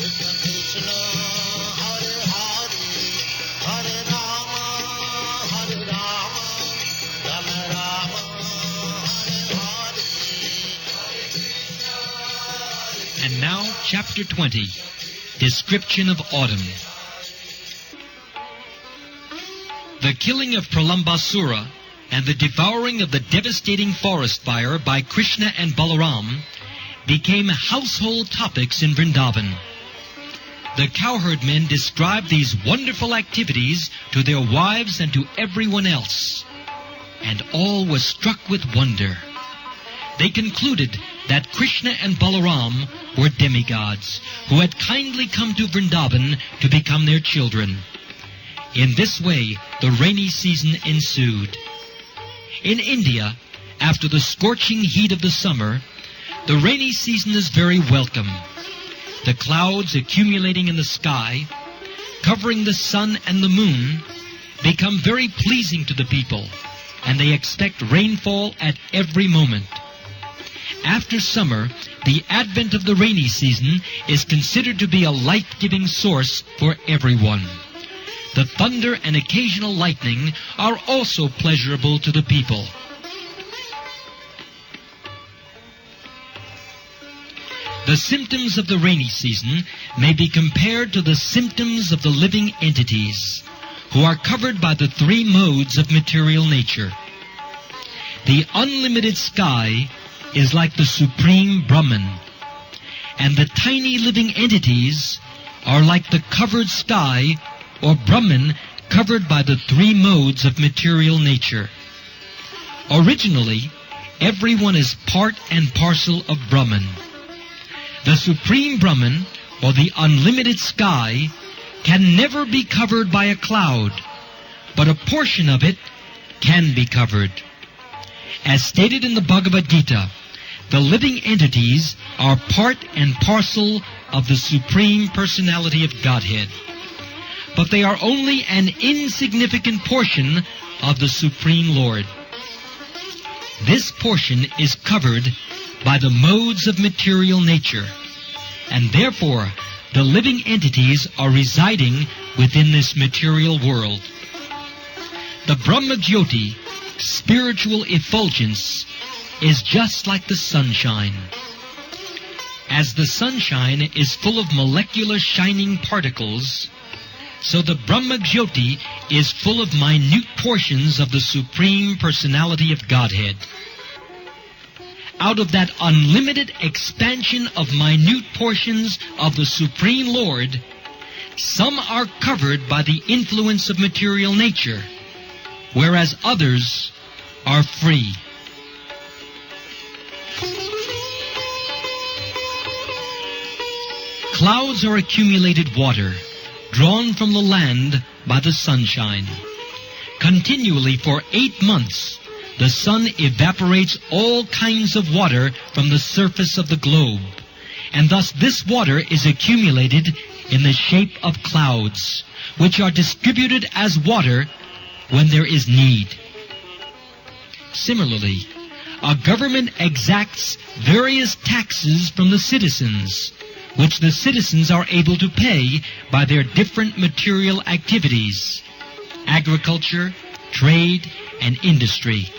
And now, Chapter 20, Description of Autumn. The killing of Pralambasura and the devouring of the devastating forest fire by Krishna and Balaram became household topics in Vrindavan. The cowherd men described these wonderful activities to their wives and to everyone else, and all were struck with wonder. They concluded that Krishna and Balaram were demigods who had kindly come to Vrindavan to become their children. In this way, the rainy season ensued. In India, after the scorching heat of the summer, the rainy season is very welcome. The clouds accumulating in the sky, covering the sun and the moon, become very pleasing to the people, and they expect rainfall at every moment. After summer, the advent of the rainy season is considered to be a life-giving source for everyone. The thunder and occasional lightning are also pleasurable to the people. The symptoms of the rainy season may be compared to the symptoms of the living entities, who are covered by the three modes of material nature. The unlimited sky is like the supreme Brahman, and the tiny living entities are like the covered sky or Brahman covered by the three modes of material nature. Originally, everyone is part and parcel of Brahman. The supreme Brahman, or the unlimited sky, can never be covered by a cloud, but a portion of it can be covered. As stated in the Bhagavad Gita, the living entities are part and parcel of the Supreme Personality of Godhead, but they are only an insignificant portion of the Supreme Lord. This portion is covered by the modes of material nature, and therefore the living entities are residing within this material world. The Brahma Jyoti, spiritual effulgence, is just like the sunshine. As the sunshine is full of molecular shining particles, so the Brahma Jyoti is full of minute portions of the Supreme Personality of Godhead. Out of that unlimited expansion of minute portions of the Supreme Lord, some are covered by the influence of material nature, whereas others are free. Clouds are accumulated water, drawn from the land by the sunshine. Continually for 8 months, the sun evaporates all kinds of water from the surface of the globe, and thus this water is accumulated in the shape of clouds, which are distributed as water when there is need. Similarly, a government exacts various taxes from the citizens, which the citizens are able to pay by their different material activities, agriculture, trade, and industry.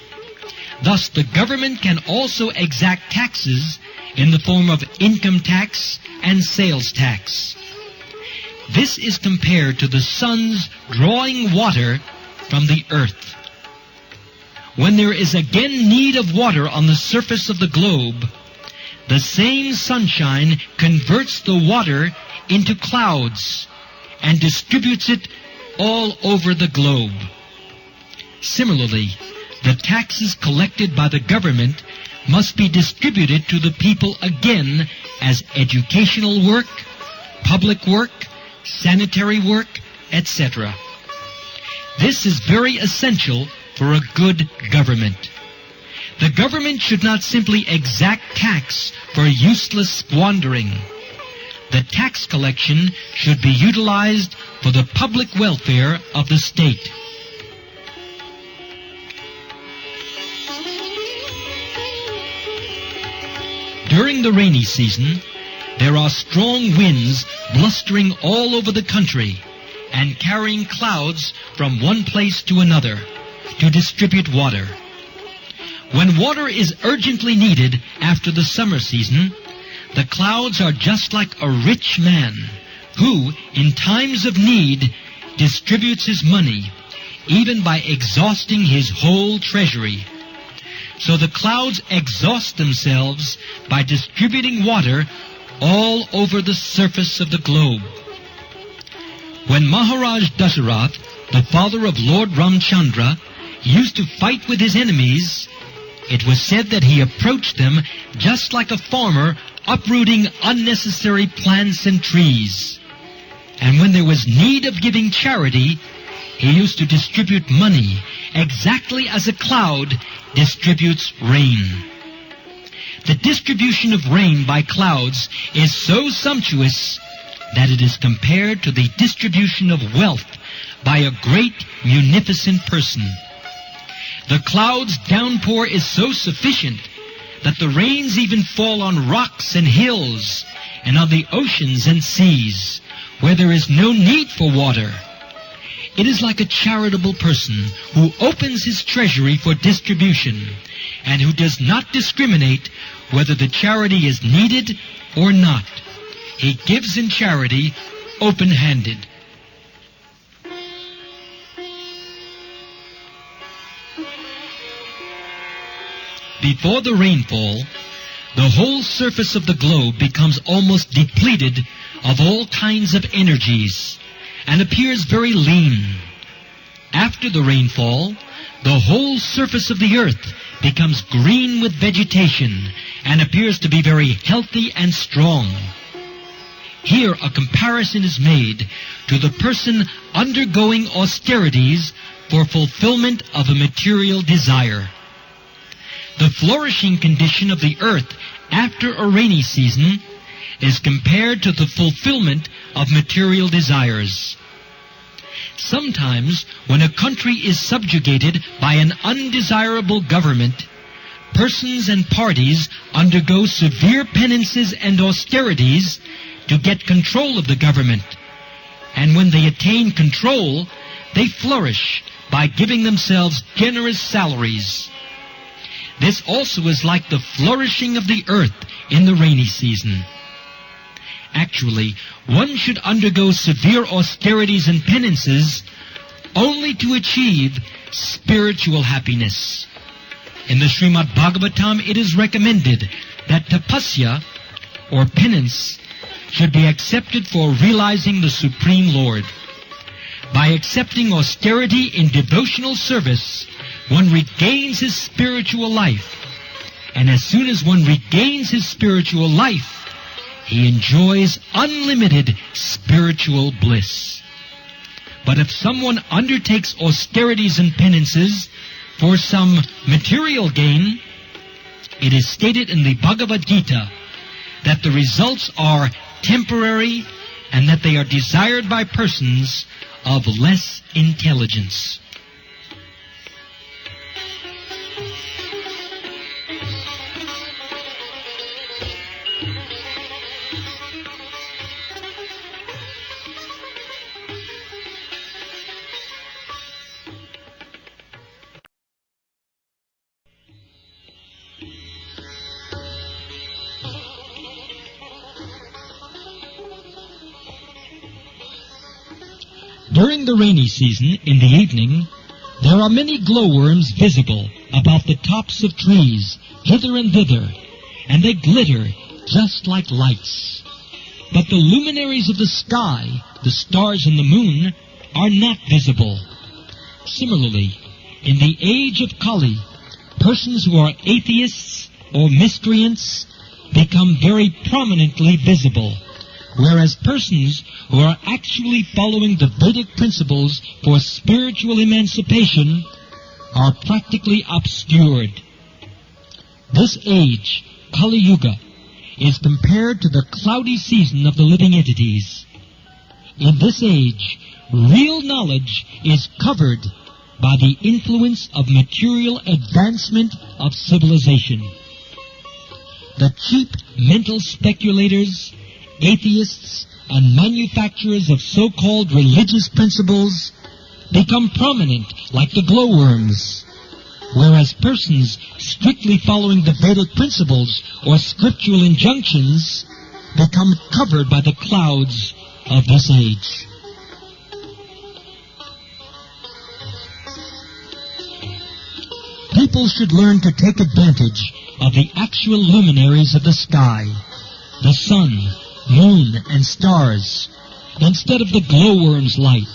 Thus, the government can also exact taxes in the form of income tax and sales tax. This is compared to the sun's drawing water from the earth. When there is again need of water on the surface of the globe, the same sunshine converts the water into clouds and distributes it all over the globe. Similarly, the taxes collected by the government must be distributed to the people again as educational work, public work, sanitary work, etc. This is very essential for a good government. The government should not simply exact tax for useless squandering. The tax collection should be utilized for the public welfare of the state. During the rainy season, There are strong winds blustering all over the country and carrying clouds from one place to another to distribute water. When water is urgently needed after the summer season, the clouds are just like a rich man who, in times of need, distributes his money, even by exhausting his whole treasury. So the clouds exhaust themselves by distributing water all over the surface of the globe. When Maharaj Dasarath, the father of Lord Ramchandra, used to fight with his enemies, it was said that he approached them just like a farmer uprooting unnecessary plants and trees. And when there was need of giving charity, he used to distribute money exactly as a cloud distributes rain. The distribution of rain by clouds is so sumptuous that it is compared to the distribution of wealth by a great, munificent person. The clouds' downpour is so sufficient that the rains even fall on rocks and hills and on the oceans and seas where there is no need for water. It is like a charitable person who opens his treasury for distribution and who does not discriminate whether the charity is needed or not. He gives in charity open-handed. Before the rainfall, the whole surface of the globe becomes almost depleted of all kinds of energies and appears very lean. After the rainfall, the whole surface of the earth becomes green with vegetation and appears to be very healthy and strong. Here a comparison is made to the person undergoing austerities for fulfillment of a material desire. The flourishing condition of the earth after a rainy season is compared to the fulfillment of material desires. Sometimes, when a country is subjugated by an undesirable government, persons and parties undergo severe penances and austerities to get control of the government. And when they attain control, they flourish by giving themselves generous salaries. This also is like the flourishing of the earth in the rainy season. Actually, one should undergo severe austerities and penances only to achieve spiritual happiness. In the Srimad Bhagavatam, it is recommended that tapasya, or penance, should be accepted for realizing the Supreme Lord. By accepting austerity in devotional service, one regains his spiritual life. And as soon as one regains his spiritual life, he enjoys unlimited spiritual bliss. But if someone undertakes austerities and penances for some material gain, it is stated in the Bhagavad Gita that the results are temporary and that they are desired by persons of less intelligence. During the rainy season, in the evening, there are many glowworms visible about the tops of trees, hither and thither, and they glitter just like lights. But the luminaries of the sky, the stars and the moon, are not visible. Similarly, in the age of Kali, persons who are atheists or miscreants become very prominently visible, whereas persons who are actually following the Vedic principles for spiritual emancipation are practically obscured. This age, Kali Yuga, is compared to the cloudy season of the living entities. In this age, real knowledge is covered by the influence of material advancement of civilization. The cheap mental speculators atheists, and manufacturers of so-called religious principles become prominent like the glowworms, whereas persons strictly following the Vedic principles or scriptural injunctions become covered by the clouds of this age. People should learn to take advantage of the actual luminaries of the sky, the sun, moon, and stars, instead of the glowworm's light.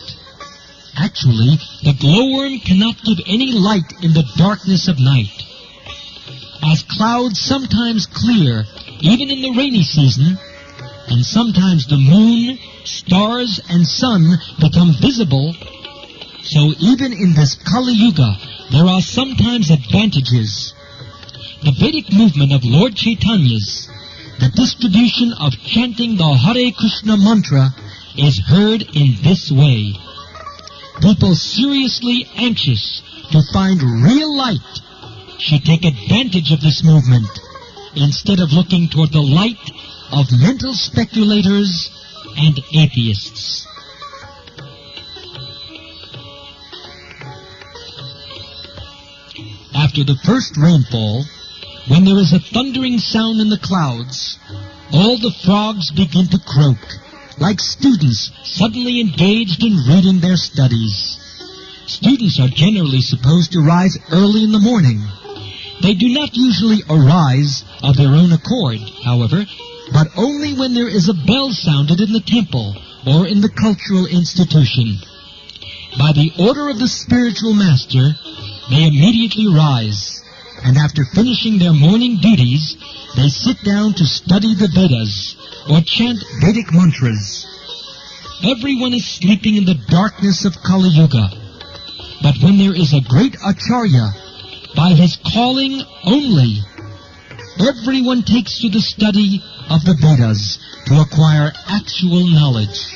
Actually, the glowworm cannot give any light in the darkness of night. As clouds sometimes clear, even in the rainy season, and sometimes the moon, stars, and sun become visible, so even in this Kali Yuga, there are sometimes advantages. The Vedic movement of Lord Chaitanya's, the distribution of chanting the Hare Krishna mantra, is heard in this way. People seriously anxious to find real light should take advantage of this movement instead of looking toward the light of mental speculators and atheists. After the first rainfall, when there is a thundering sound in the clouds, all the frogs begin to croak, like students suddenly engaged in reading their studies. Students are generally supposed to rise early in the morning. They do not usually arise of their own accord, however, but only when there is a bell sounded in the temple or in the cultural institution. By the order of the spiritual master, they immediately rise, and after finishing their morning duties, they sit down to study the Vedas or chant Vedic mantras. Everyone is sleeping in the darkness of Kali Yuga, but when there is a great Acharya, by his calling only, everyone takes to the study of the Vedas to acquire actual knowledge.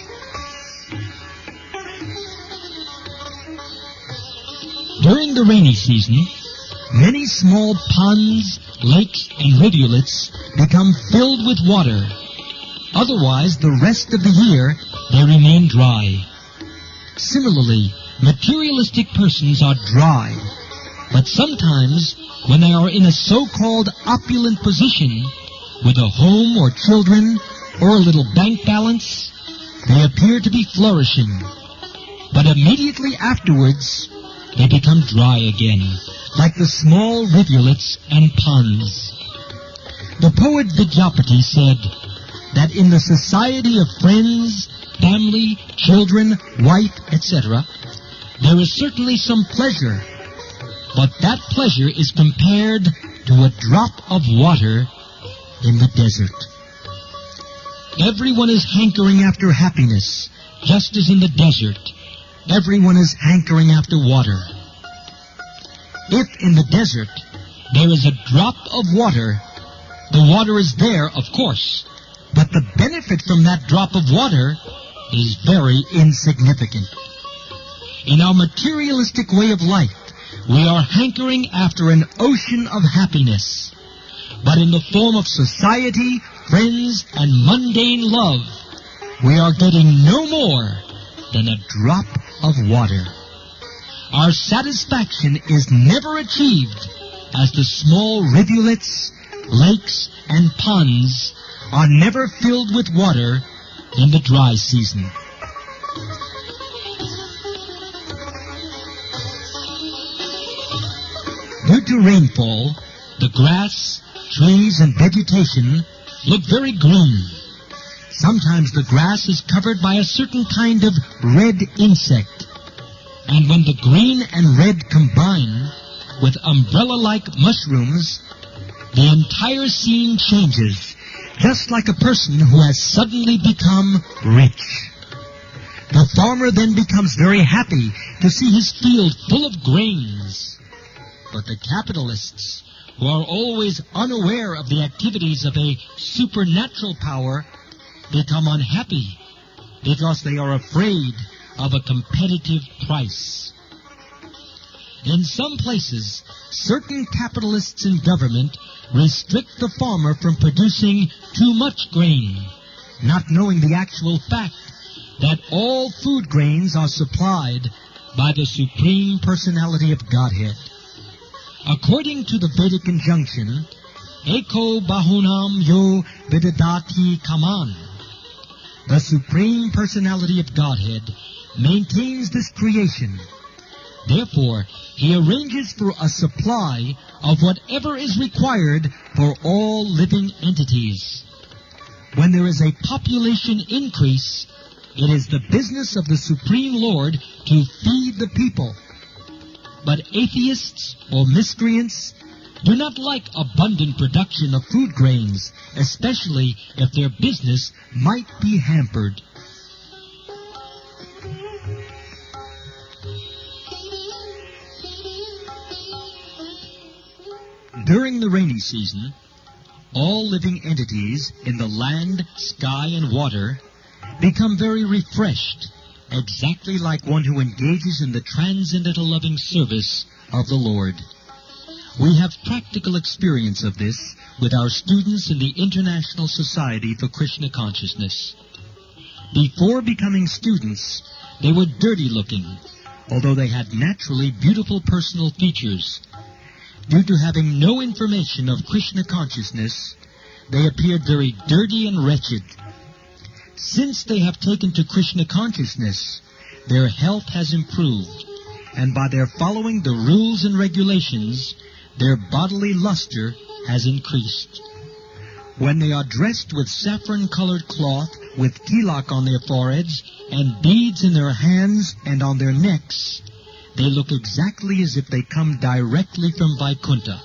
During the rainy season, many small ponds, lakes, and rivulets become filled with water. Otherwise, the rest of the year, they remain dry. Similarly, materialistic persons are dry, but sometimes, when they are in a so-called opulent position, with a home or children, or a little bank balance, they appear to be flourishing. But immediately afterwards, they become dry again, like the small rivulets and ponds. The poet Vidyapati said that in the society of friends, family, children, wife, etc., there is certainly some pleasure, but that pleasure is compared to a drop of water in the desert. Everyone is hankering after happiness, just as in the desert, everyone is hankering after water. If in the desert there is a drop of water, the water is there, of course, but the benefit from that drop of water is very insignificant. In our materialistic way of life, we are hankering after an ocean of happiness, but in the form of society, friends, and mundane love, we are getting no more than a drop of water. Our satisfaction is never achieved as the small rivulets, lakes, and ponds are never filled with water in the dry season. Due to rainfall, the grass, trees, and vegetation look very green. Sometimes the grass is covered by a certain kind of red insect, and when the green and red combine with umbrella-like mushrooms, the entire scene changes, just like a person who has suddenly become rich. The farmer then becomes very happy to see his field full of grains. But the capitalists, who are always unaware of the activities of a supernatural power, become unhappy because they are afraid of a competitive price. In some places, certain capitalists in government restrict the farmer from producing too much grain, not knowing the actual fact that all food grains are supplied by the Supreme Personality of Godhead. According to the Vedic injunction, Eko Bahunam Yo Vidadati Kaman, the Supreme Personality of Godhead maintains this creation. Therefore, he arranges for a supply of whatever is required for all living entities. When there is a population increase, it is the business of the Supreme Lord to feed the people. But atheists or miscreants do not like abundant production of food grains, especially if their business might be hampered. During the rainy season, all living entities in the land, sky, and water become very refreshed, exactly like one who engages in the transcendental loving service of the Lord. We have practical experience of this with our students in the International Society for Krishna Consciousness. Before becoming students, they were dirty-looking, although they had naturally beautiful personal features. Due to having no information of Krishna consciousness, they appeared very dirty and wretched. Since they have taken to Krishna consciousness, their health has improved, and by their following the rules and regulations, their bodily luster has increased. When they are dressed with saffron-colored cloth, with tilak on their foreheads, and beads in their hands and on their necks, they look exactly as if they come directly from Vaikuntha.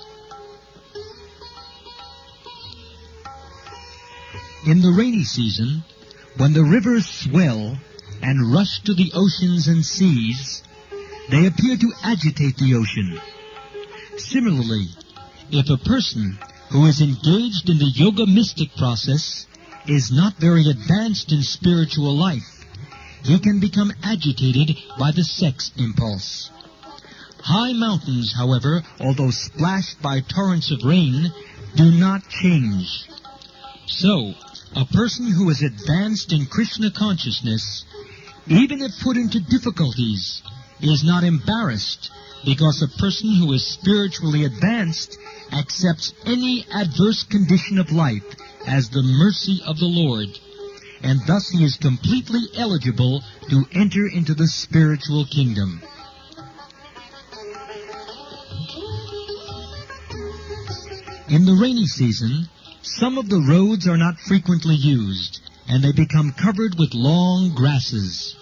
In the rainy season, when the rivers swell and rush to the oceans and seas, they appear to agitate the ocean. Similarly, if a person who is engaged in the yoga mystic process is not very advanced in spiritual life, he can become agitated by the sex impulse. High mountains, however, although splashed by torrents of rain, do not change. So, a person who is advanced in Krishna consciousness, even if put into difficulties, is not embarrassed, because a person who is spiritually advanced accepts any adverse condition of life as the mercy of the Lord, and thus he is completely eligible to enter into the spiritual kingdom. In the rainy season, some of the roads are not frequently used, and they become covered with long grasses.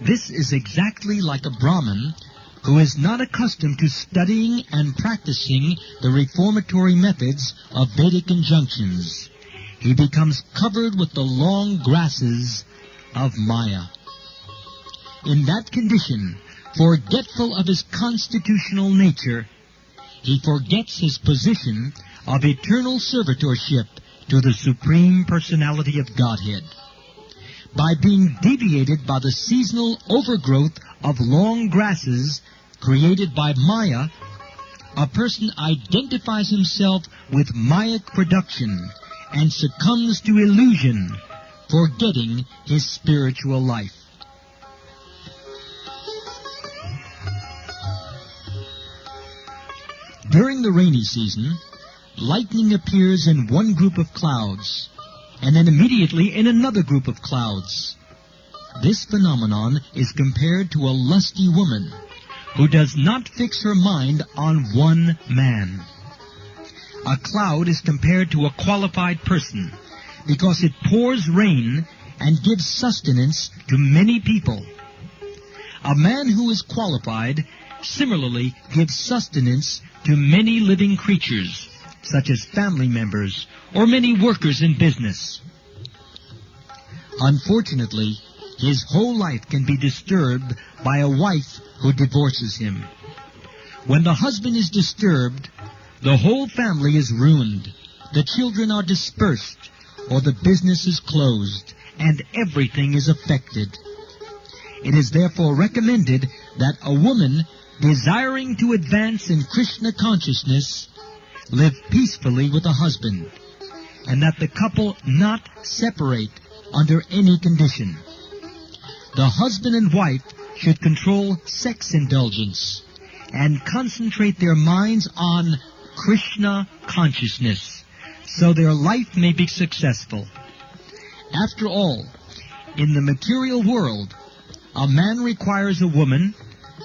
This is exactly like a Brahmin who is not accustomed to studying and practicing the reformatory methods of Vedic injunctions. He becomes covered with the long grasses of Maya. In that condition, forgetful of his constitutional nature, he forgets his position of eternal servitorship to the Supreme Personality of Godhead. By being deviated by the seasonal overgrowth of long grasses created by Maya, a person identifies himself with Mayic production and succumbs to illusion, forgetting his spiritual life. During the rainy season, lightning appears in one group of clouds, and then immediately in another group of clouds. This phenomenon is compared to a lusty woman who does not fix her mind on one man. A cloud is compared to a qualified person because it pours rain and gives sustenance to many people. A man who is qualified similarly gives sustenance to many living creatures, such as family members or many workers in business. Unfortunately, his whole life can be disturbed by a wife who divorces him. When the husband is disturbed, the whole family is ruined, the children are dispersed, or the business is closed, and everything is affected. It is therefore recommended that a woman desiring to advance in Krishna consciousness live peacefully with a husband, and that the couple not separate under any condition. The husband and wife should control sex indulgence and concentrate their minds on Krsna consciousness, so their life may be successful. After all, in the material world, a man requires a woman,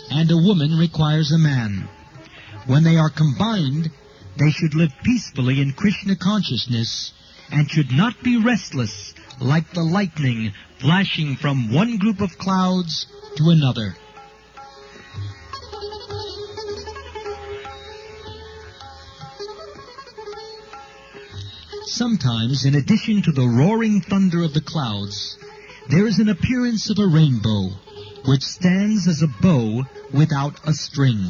and a woman requires a man. When they are combined, they should live peacefully in Krsna consciousness, and should not be restless like the lightning flashing from one group of clouds to another. Sometimes, in addition to the roaring thunder of the clouds, there is an appearance of a rainbow, which stands as a bow without a string.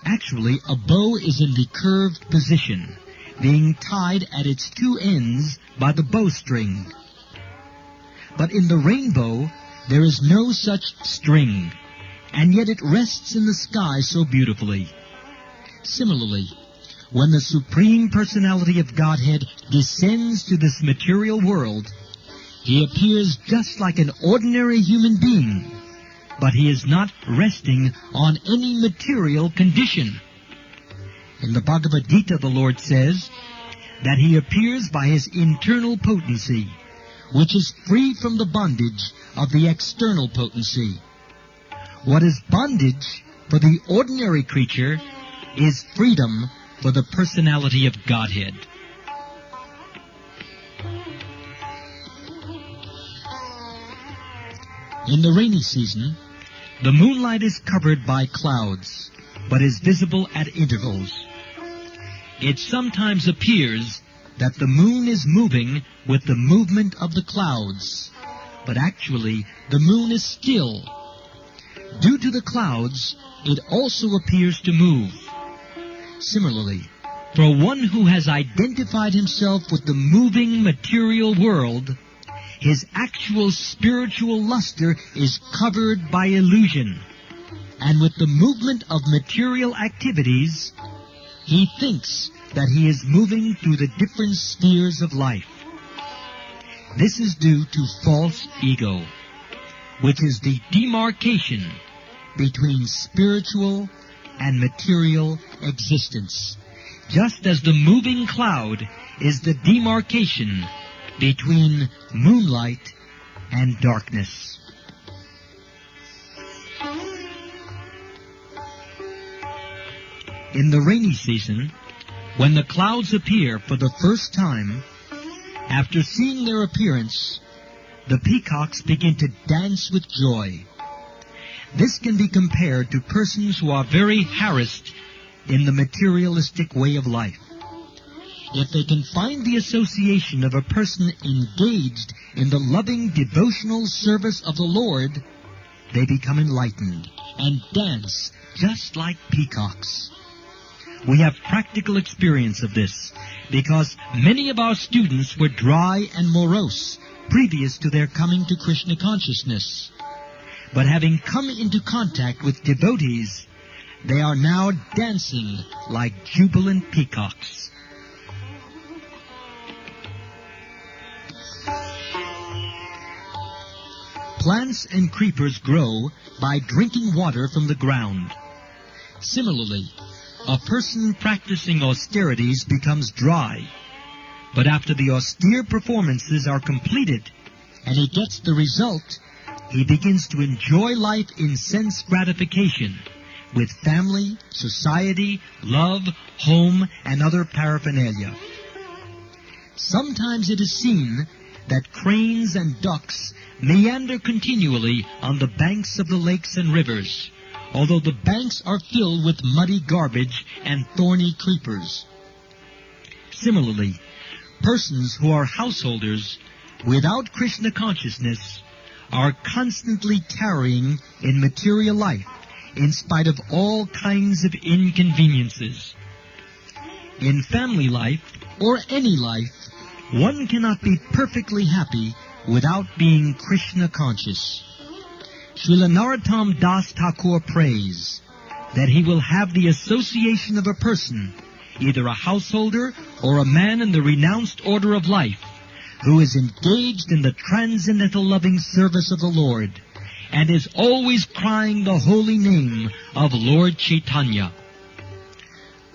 Actually, a bow is in the curved position, being tied at its two ends by the bowstring. But in the rainbow, there is no such string, and yet it rests in the sky so beautifully. Similarly, when the Supreme Personality of Godhead descends to this material world, He appears just like an ordinary human being, but He is not resting on any material condition. In the Bhagavad Gita, the Lord says that He appears by His internal potency, which is free from the bondage of the external potency. What is bondage for the ordinary creature is freedom for the personality of Godhead. In the rainy season, the moonlight is covered by clouds, but is visible at intervals. It sometimes appears that the moon is moving with the movement of the clouds, but actually the moon is still. Due to the clouds, it also appears to move. Similarly, for one who has identified himself with the moving material world, his actual spiritual luster is covered by illusion, and with the movement of material activities, he thinks that he is moving through the different spheres of life. This is due to false ego, which is the demarcation between spiritual and material existence, just as the moving cloud is the demarcation between moonlight and darkness. In the rainy season, when the clouds appear for the first time, after seeing their appearance, the peacocks begin to dance with joy. This can be compared to persons who are very harassed in the materialistic way of life. If they can find the association of a person engaged in the loving devotional service of the Lord, they become enlightened and dance just like peacocks. We have practical experience of this, because many of our students were dry and morose previous to their coming to Krsna consciousness. But having come into contact with devotees, they are now dancing like jubilant peacocks. Plants and creepers grow by drinking water from the ground. Similarly, a person practicing austerities becomes dry, but after the austere performances are completed and he gets the result, he begins to enjoy life in sense gratification with family, society, love, home, and other paraphernalia. Sometimes it is seen that cranes and ducks meander continually on the banks of the lakes and rivers, although the banks are filled with muddy garbage and thorny creepers. Similarly, persons who are householders without Krsna consciousness are constantly tarrying in material life in spite of all kinds of inconveniences. In family life, or any life, one cannot be perfectly happy without being Krsna conscious. Srila Narottam Das Thakur prays that he will have the association of a person either a householder or a man in the renounced order of life, who is engaged in the transcendental loving service of the Lord, and is always crying the holy name of Lord Chaitanya.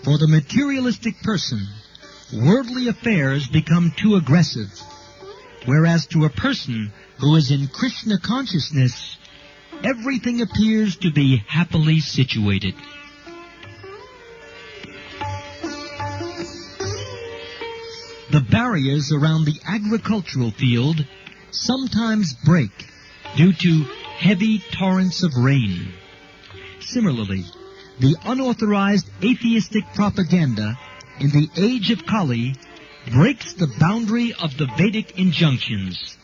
For the materialistic person, worldly affairs become too aggressive, whereas to a person who is in Krishna consciousness, everything appears to be happily situated. The barriers around the agricultural field sometimes break due to heavy torrents of rain. Similarly, the unauthorized atheistic propaganda in the age of Kali breaks the boundary of the Vedic injunctions.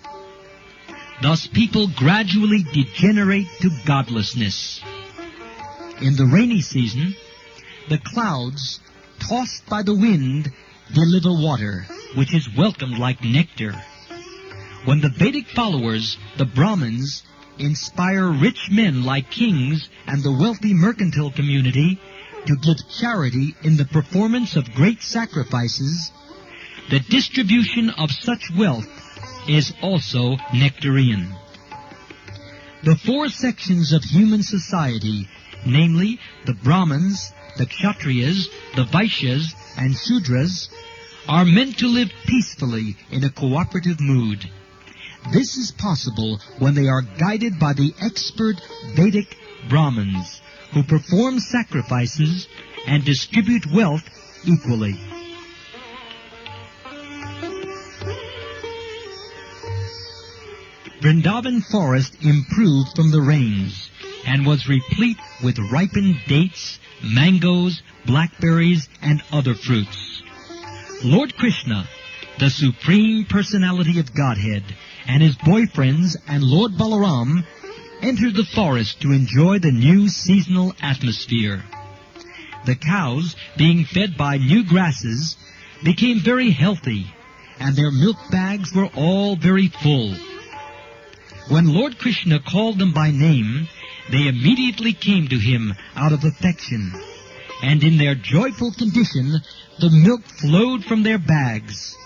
Thus people gradually degenerate to godlessness. In the rainy season, the clouds, tossed by the wind, deliver water, which is welcomed like nectar. When the Vedic followers, the Brahmins, inspire rich men like kings and the wealthy mercantile community to give charity in the performance of great sacrifices, the distribution of such wealth is also nectarian. The four sections of human society, namely the Brahmins, the Kshatriyas, the Vaishyas, and Shudras, are meant to live peacefully in a cooperative mood. This is possible when they are guided by the expert Vedic Brahmins, who perform sacrifices and distribute wealth equally. Vrindavan forest improved from the rains and was replete with ripened dates, mangoes, blackberries, and other fruits. Lord Krishna, the Supreme Personality of Godhead, and his boyfriends and Lord Balaram entered the forest to enjoy the new seasonal atmosphere. The cows, being fed by new grasses, became very healthy, and their milk bags were all very full. When Lord Krishna called them by name, they immediately came to him out of affection, and in their joyful condition, the milk flowed from their bags.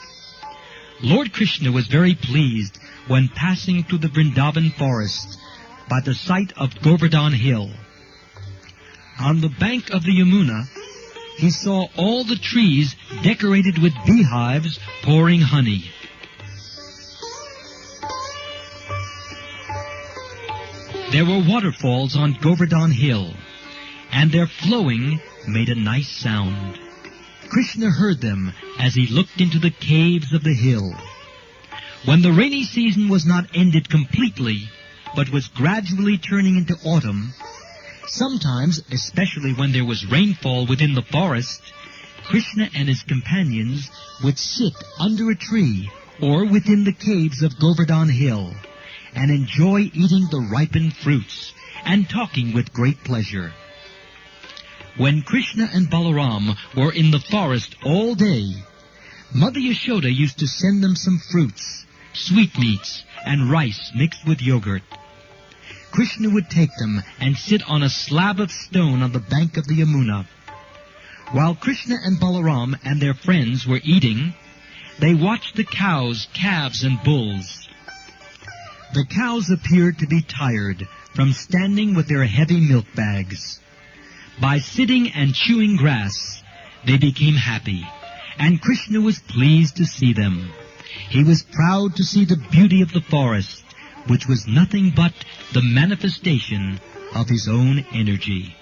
Lord Krishna was very pleased when passing through the Vrindavan forest by the site of Govardhan Hill. On the bank of the Yamuna, he saw all the trees decorated with beehives pouring honey. There were waterfalls on Govardhan Hill, and their flowing made a nice sound. Krishna heard them as he looked into the caves of the hill. When the rainy season was not ended completely, but was gradually turning into autumn, sometimes, especially when there was rainfall within the forest, Krishna and his companions would sit under a tree or within the caves of Govardhan Hill and enjoy eating the ripened fruits and talking with great pleasure. When Krishna and Balaram were in the forest all day, Mother Yashoda used to send them some fruits, sweetmeats, and rice mixed with yogurt. Krishna would take them and sit on a slab of stone on the bank of the Yamuna. While Krishna and Balaram and their friends were eating, they watched the cows, calves, and bulls. The cows appeared to be tired from standing with their heavy milk bags. By sitting and chewing grass, they became happy, and Krishna was pleased to see them. He was proud to see the beauty of the forest, which was nothing but the manifestation of his own energy.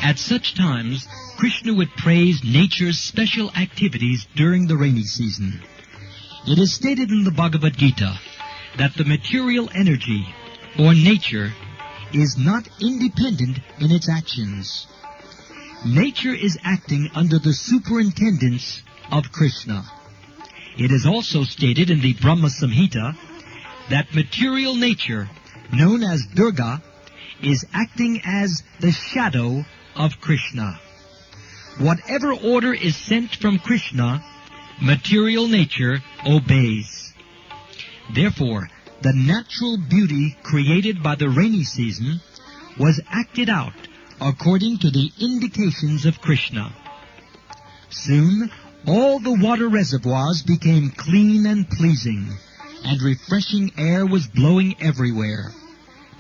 At such times, Krishna would praise nature's special activities during the rainy season. It is stated in the Bhagavad Gita that the material energy, or nature, is not independent in its actions. Nature is acting under the superintendence of Krishna. It is also stated in the Brahma Samhita that material nature, known as Durga, is acting as the shadow of Krishna. Whatever order is sent from Krishna, material nature obeys. Therefore, the natural beauty created by the rainy season was acted out according to the indications of Krishna. Soon, all the water reservoirs became clean and pleasing, and refreshing air was blowing everywhere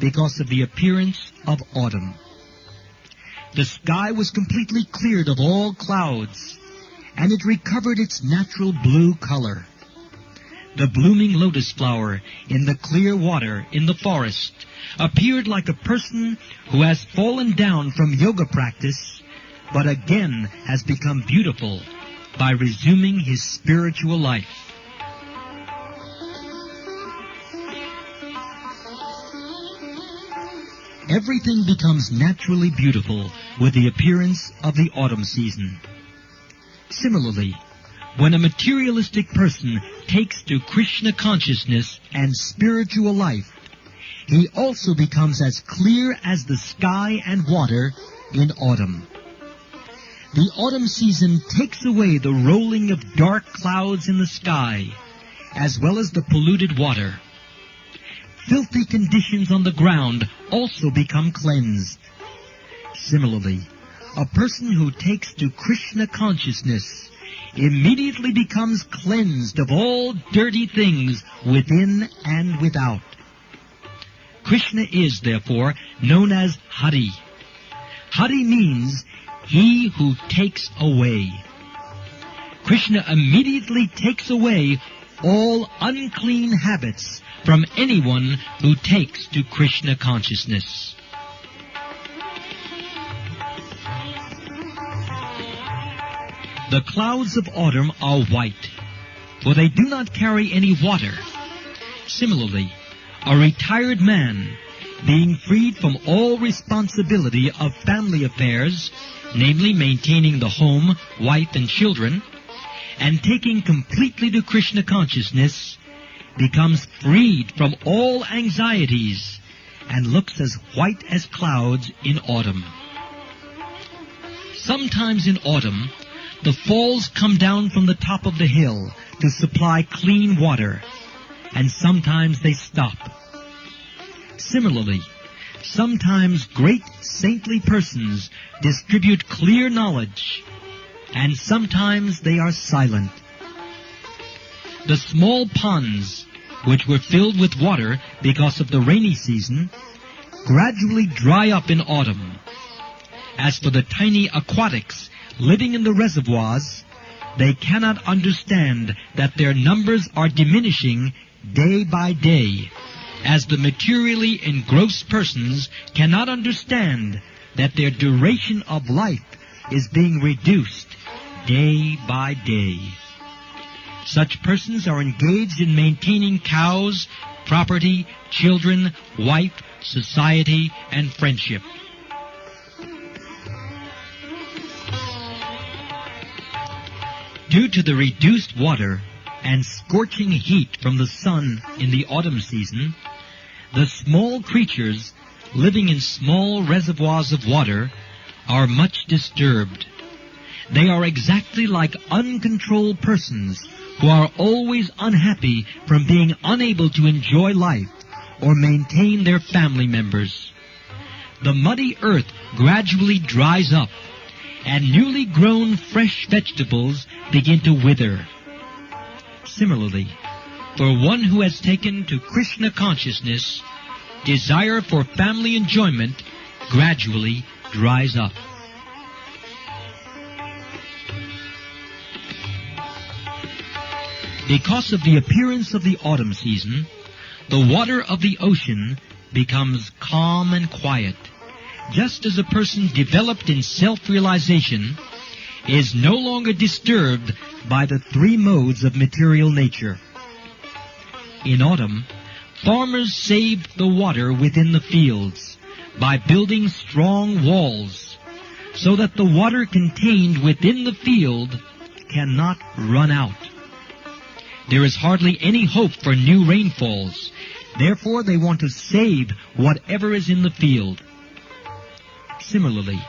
because of the appearance of autumn. The sky was completely cleared of all clouds, and it recovered its natural blue color. The blooming lotus flower in the clear water in the forest appeared like a person who has fallen down from yoga practice, but again has become beautiful by resuming his spiritual life. Everything becomes naturally beautiful with the appearance of the autumn season. Similarly, when a materialistic person takes to Krishna consciousness and spiritual life, he also becomes as clear as the sky and water in autumn. The autumn season takes away the rolling of dark clouds in the sky, as well as the polluted water. Filthy conditions on the ground also become cleansed. Similarly, a person who takes to Krishna consciousness immediately becomes cleansed of all dirty things within and without. Krishna is, therefore, known as Hari. Hari means he who takes away. Krishna immediately takes away all unclean habits from anyone who takes to Krishna consciousness. The clouds of autumn are white, for they do not carry any water. Similarly, a retired man, being freed from all responsibility of family affairs, namely maintaining the home, wife, and children, and taking completely to Krishna consciousness, becomes freed from all anxieties and looks as white as clouds in autumn. Sometimes in autumn, the falls come down from the top of the hill to supply clean water, and sometimes they stop. Similarly, sometimes great saintly persons distribute clear knowledge, and sometimes they are silent. The small ponds, which were filled with water because of the rainy season, gradually dry up in autumn. As for the tiny aquatics living in the reservoirs, they cannot understand that their numbers are diminishing day by day, as the materially engrossed persons cannot understand that their duration of life is being reduced day by day. Such persons are engaged in maintaining cows, property, children, wife, society, and friendship. Due to the reduced water and scorching heat from the sun in the autumn season, the small creatures living in small reservoirs of water are much disturbed. They are exactly like uncontrolled persons who are always unhappy from being unable to enjoy life or maintain their family members. The muddy earth gradually dries up, and newly grown fresh vegetables begin to wither. Similarly, for one who has taken to Krishna consciousness, desire for family enjoyment gradually dries up. Because of the appearance of the autumn season, the water of the ocean becomes calm and quiet, just as a person developed in self-realization is no longer disturbed by the three modes of material nature. In autumn, farmers saved the water within the fields by building strong walls, so that the water contained within the field cannot run out. There is hardly any hope for new rainfalls. Therefore, they want to save whatever is in the field. Similarly,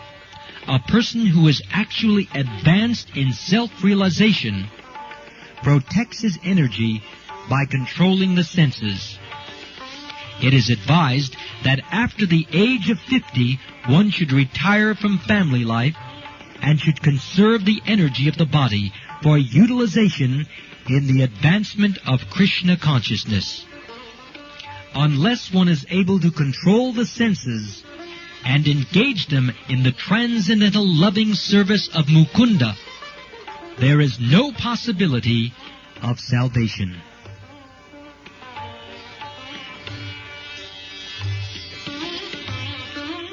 a person who is actually advanced in self-realization protects his energy by controlling the senses. it is advised that after the age of 50, one should retire from family life and should conserve the energy of the body for utilization in the advancement of Krishna consciousness. Unless one is able to control the senses and engage them in the transcendental loving service of Mukunda, there is no possibility of salvation.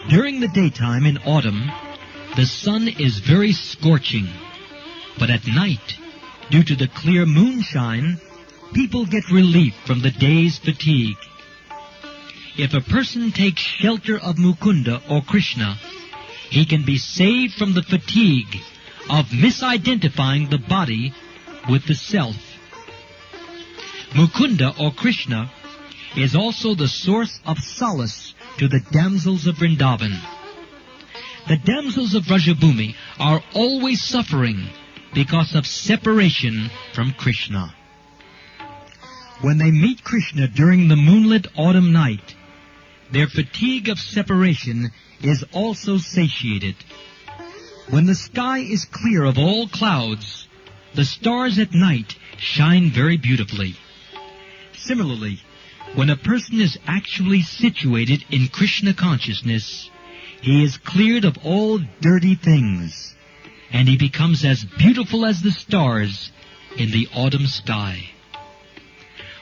During the daytime in autumn, the sun is very scorching, but at night, due to the clear moonshine, people get relief from the day's fatigue. If a person takes shelter of Mukunda or Krishna, he can be saved from the fatigue of misidentifying the body with the self. Mukunda or Krishna is also the source of solace to the damsels of Vrindavan. The damsels of Vrajabhumi are always suffering because of separation from Krishna. When they meet Krishna during the moonlit autumn night, their fatigue of separation is also satiated. When the sky is clear of all clouds, the stars at night shine very beautifully. Similarly, when a person is actually situated in Krishna consciousness, he is cleared of all dirty things, and he becomes as beautiful as the stars in the autumn sky.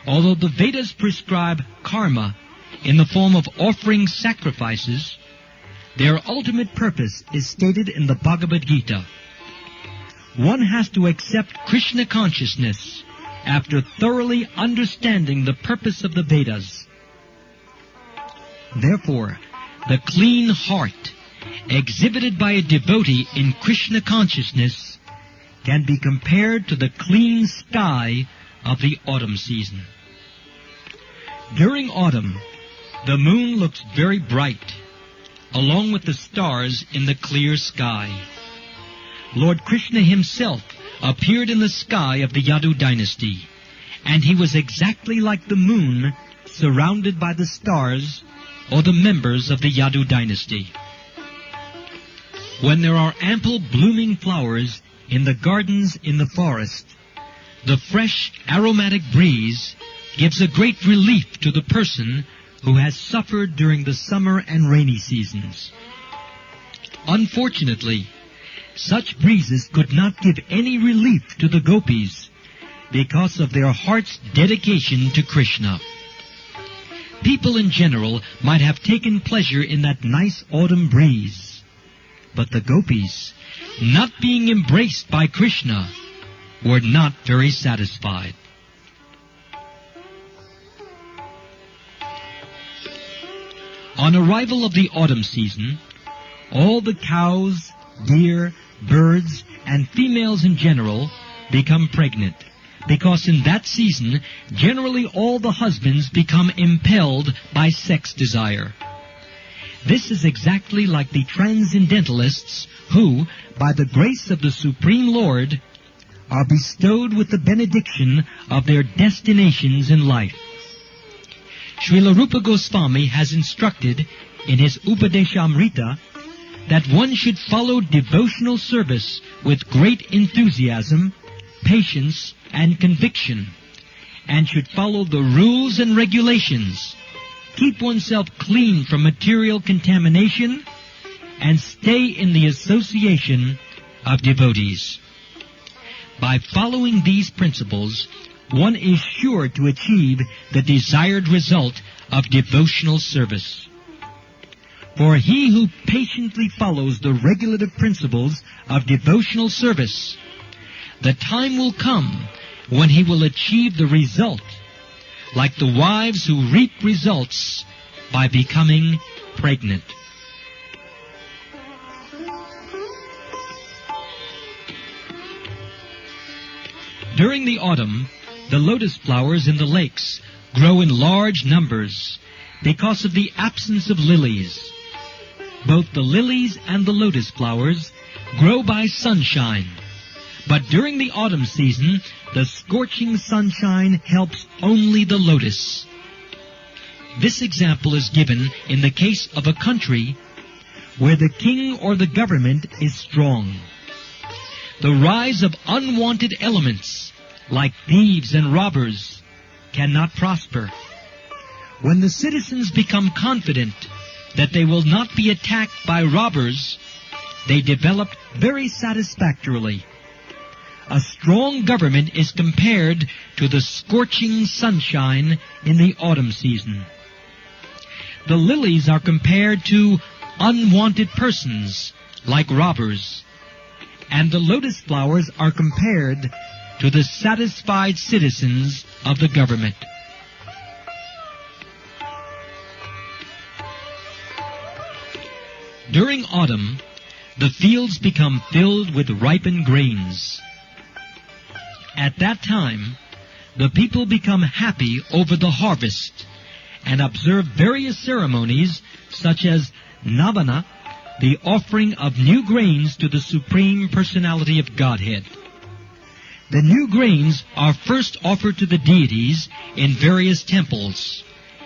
Although the Vedas prescribe karma in the form of offering sacrifices, their ultimate purpose is stated in the Bhagavad Gita. One has to accept Krishna consciousness after thoroughly understanding the purpose of the Vedas. Therefore, the clean heart exhibited by a devotee in Krishna consciousness can be compared to the clean sky of the autumn season. During autumn, the moon looks very bright, along with the stars in the clear sky. Lord Krishna himself appeared in the sky of the Yadu dynasty, and he was exactly like the moon surrounded by the stars or the members of the Yadu dynasty. When there are ample blooming flowers in the gardens in the forest, the fresh aromatic breeze gives a great relief to the person who has suffered during the summer and rainy seasons. Unfortunately, such breezes could not give any relief to the gopis because of their heart's dedication to Krishna. People in general might have taken pleasure in that nice autumn breeze, but the gopis, not being embraced by Krishna, were not very satisfied. On arrival of the autumn season, all the cows, deer, birds, and females in general become pregnant, because in that season, generally all the husbands become impelled by sex desire. This is exactly like the transcendentalists who, by the grace of the Supreme Lord, are bestowed with the benediction of their destinations in life. Srila Rupa Goswami has instructed in his Upadeshamrita that one should follow devotional service with great enthusiasm, patience, and conviction, and should follow the rules and regulations, keep oneself clean from material contamination, and stay in the association of devotees. By following these principles, one is sure to achieve the desired result of devotional service. For he who patiently follows the regulative principles of devotional service, the time will come when he will achieve the result, like the wives who reap results by becoming pregnant. During the autumn, the lotus flowers in the lakes grow in large numbers because of the absence of lilies. Both the lilies and the lotus flowers grow by sunshine, but during the autumn season, the scorching sunshine helps only the lotus. This example is given in the case of a country where the king or the government is strong. The rise of unwanted elements, like thieves and robbers, cannot prosper. When the citizens become confident that they will not be attacked by robbers, they develop very satisfactorily. A strong government is compared to the scorching sunshine in the autumn season. The lilies are compared to unwanted persons, like robbers, and the lotus flowers are compared to the satisfied citizens of the government. During autumn, the fields become filled with ripened grains. At that time, the people become happy over the harvest and observe various ceremonies such as Navana, the offering of new grains to the Supreme Personality of Godhead. The new grains are first offered to the deities in various temples,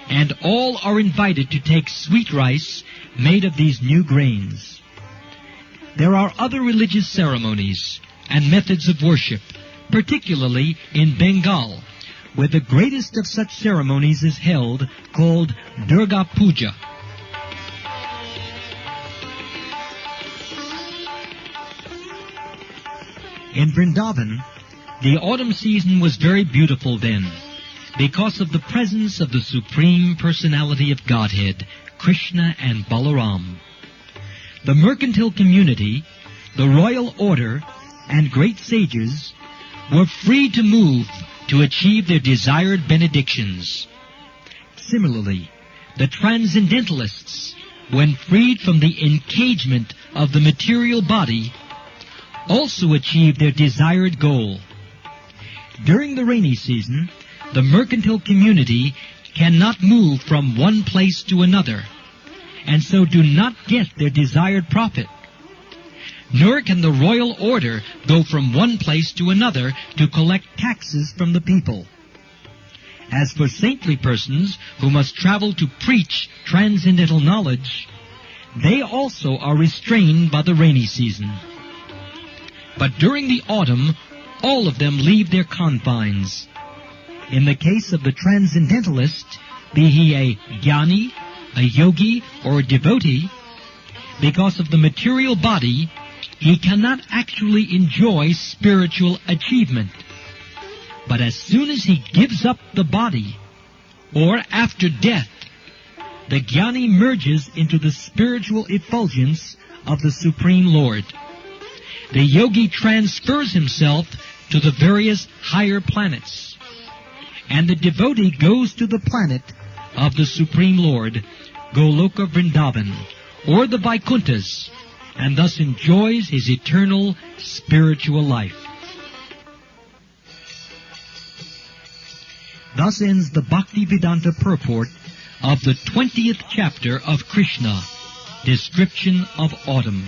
and all are invited to take sweet rice made of these new grains. There are other religious ceremonies and methods of worship, particularly in Bengal, where the greatest of such ceremonies is held, called Durga Puja. In Vrindavan, the autumn season was very beautiful then, because of the presence of the Supreme Personality of Godhead, Krsna and Balaram. The mercantile community, the royal order, and great sages were free to move to achieve their desired benedictions. Similarly, the transcendentalists, when freed from the encagement of the material body, also achieved their desired goal. During the rainy season, the mercantile community cannot move from one place to another, and so do not get their desired profit. Nor can the royal order go from one place to another to collect taxes from the people. As for saintly persons who must travel to preach transcendental knowledge, they also are restrained by the rainy season. But during the autumn, all of them leave their confines. In the case of the transcendentalist, be he a jnani, a yogi, or a devotee, because of the material body, he cannot actually enjoy spiritual achievement. But as soon as he gives up the body, or after death, the jnani merges into the spiritual effulgence of the Supreme Lord. The yogi transfers himself to the various higher planets, and the devotee goes to the planet of the Supreme Lord, Goloka Vrindavan, or the Vaikunthas, and thus enjoys his eternal spiritual life. Thus ends the Bhaktivedanta purport of the 20th chapter of Krsna, Description of Autumn.